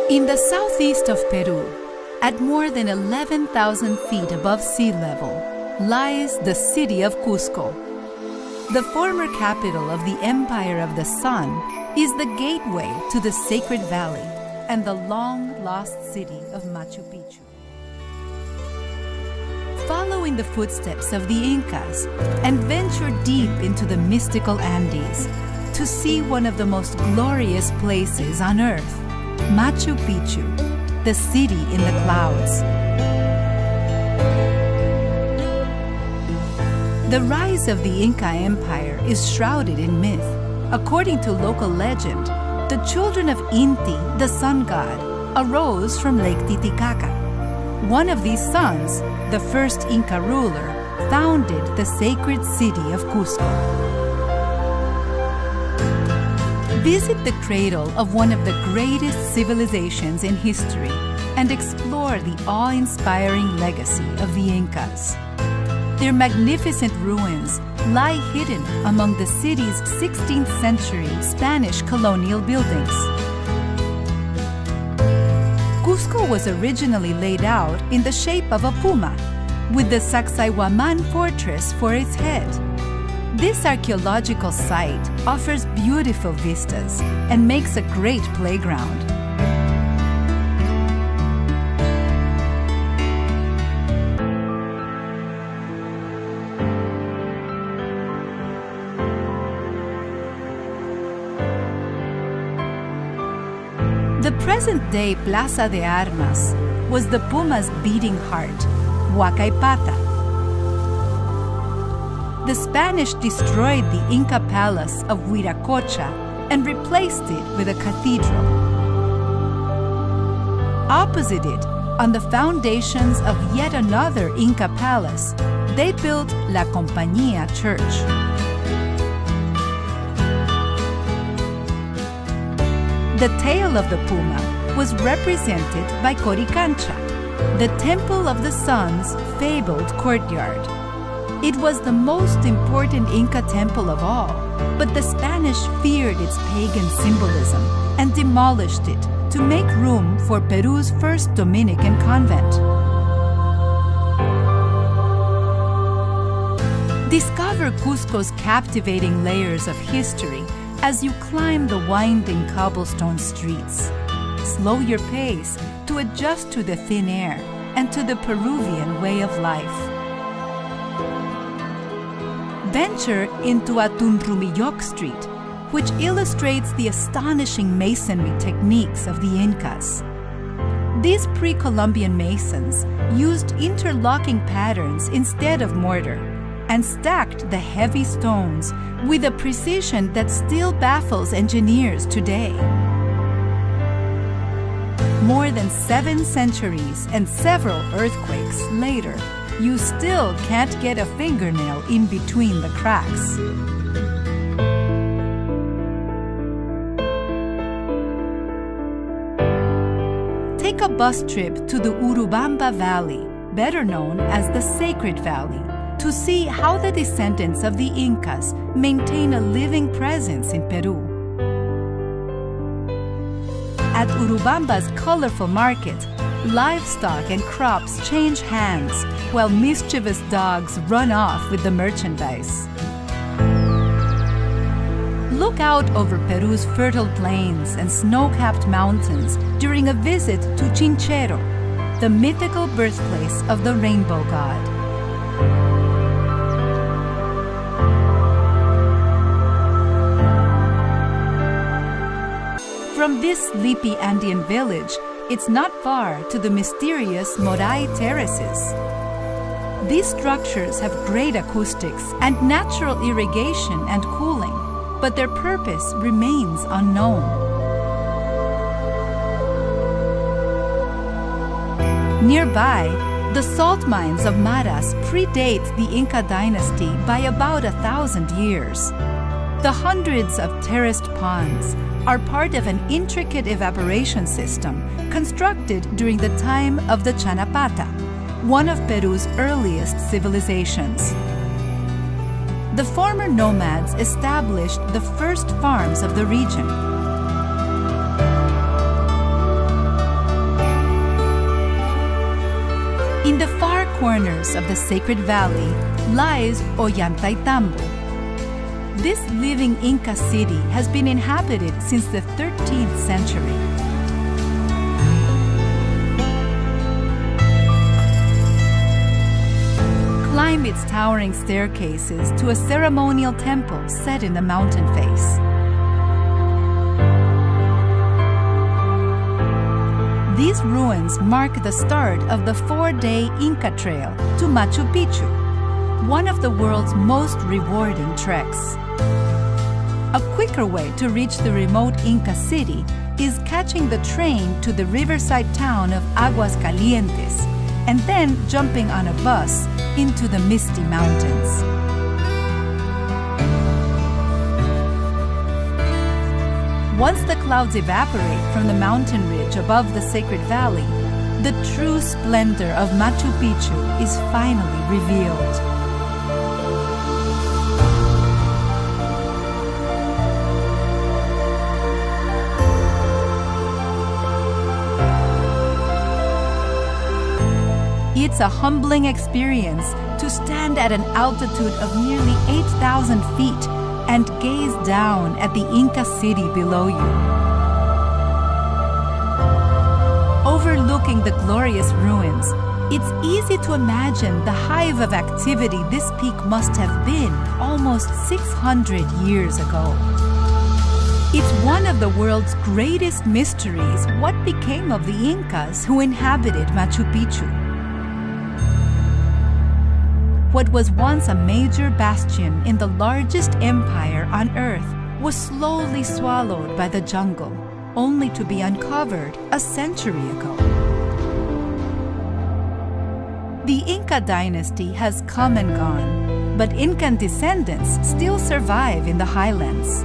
In the southeast of Peru, at more than 11,000 feet above sea level, lies the city of Cusco. The former capital of the Empire of the Sun is the gateway to the Sacred Valley and the long-lost city of Machu Picchu. Follow in the footsteps of the Incas and venture deep into the mystical Andes to see one of the most glorious places on earth, Machu Picchu, the city in the clouds. The rise of the Inca Empire is shrouded in myth. According to local legend, the children of Inti, the sun god, arose from Lake Titicaca. One of these sons, the first Inca ruler, founded the sacred city of Cusco. Visit the cradle of one of the greatest civilizations in history and explore the awe-inspiring legacy of the Incas. Their magnificent ruins lie hidden among the city's 16th century Spanish colonial buildings. Cusco was originally laid out in the shape of a puma, with the Saysayhuamán fortress for its head. This archaeological site offers beautiful vistas and makes a great playground. The present-day Plaza de Armas was the Puma's beating heart, Huacaypata. The Spanish destroyed the Inca palace of Huiracocha and replaced it with a cathedral. Opposite it, on the foundations of yet another Inca palace, they built La Compañía Church. The tail of the puma was represented by Coricancha, the temple of the sun's fabled courtyard. It was the most important Inca temple of all, but the Spanish feared its pagan symbolism and demolished it to make room for Peru's first Dominican convent. Discover Cusco's captivating layers of history as you climb the winding cobblestone streets. Slow your pace to adjust to the thin air and to the Peruvian way of life. Venture into Atunrumiyok Street, which illustrates the astonishing masonry techniques of the Incas. These pre-Columbian masons used interlocking patterns instead of mortar and stacked the heavy stones with a precision that still baffles engineers today. More than 7 centuries and several earthquakes later, you still can't get a fingernail in between the cracks. Take a bus trip to the Urubamba Valley, better known as the Sacred Valley, to see how the descendants of the Incas maintain a living presence in Peru. At Urubamba's colorful market, livestock and crops change hands while mischievous dogs run off with the merchandise. Look out over Peru's fertile plains and snow-capped mountains during a visit to Chinchero, the mythical birthplace of the rainbow god. From this sleepy Andean village, it's not far to the mysterious Moray terraces. These structures have great acoustics and natural irrigation and cooling, but their purpose remains unknown. Nearby, the salt mines of Maras predate the Inca dynasty by about 1,000 years. The hundreds of terraced ponds are part of an intricate evaporation system constructed during the time of the Chanapata, one of Peru's earliest civilizations. The former nomads established the first farms of the region. In the far corners of the sacred valley lies Ollantaytambo. This living Inca city has been inhabited since the 13th century. Climb its towering staircases to a ceremonial temple set in the mountain face. These ruins mark the start of the 4-day Inca Trail to Machu Picchu, one of the world's most rewarding treks. A quicker way to reach the remote Inca city is catching the train to the riverside town of Aguascalientes and then jumping on a bus into the misty mountains. Once the clouds evaporate from the mountain ridge above the sacred valley, the true splendor of Machu Picchu is finally revealed. It's a humbling experience to stand at an altitude of nearly 8,000 feet and gaze down at the Inca city below you. Overlooking the glorious ruins, it's easy to imagine the hive of activity this peak must have been almost 600 years ago. It's one of the world's greatest mysteries what became of the Incas who inhabited Machu Picchu. What was once a major bastion in the largest empire on Earth was slowly swallowed by the jungle, only to be uncovered a century ago. The Inca dynasty has come and gone, but Incan descendants still survive in the highlands.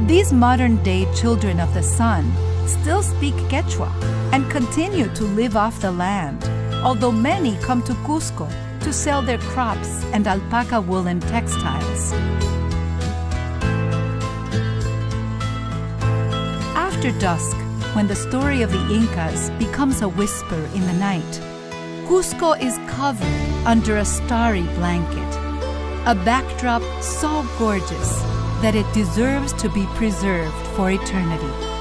These modern-day children of the sun still speak Quechua and continue to live off the land, although many come to Cusco to sell their crops and alpaca woolen textiles. After dusk, when the story of the Incas becomes a whisper in the night, Cusco is covered under a starry blanket, a backdrop so gorgeous that it deserves to be preserved for eternity.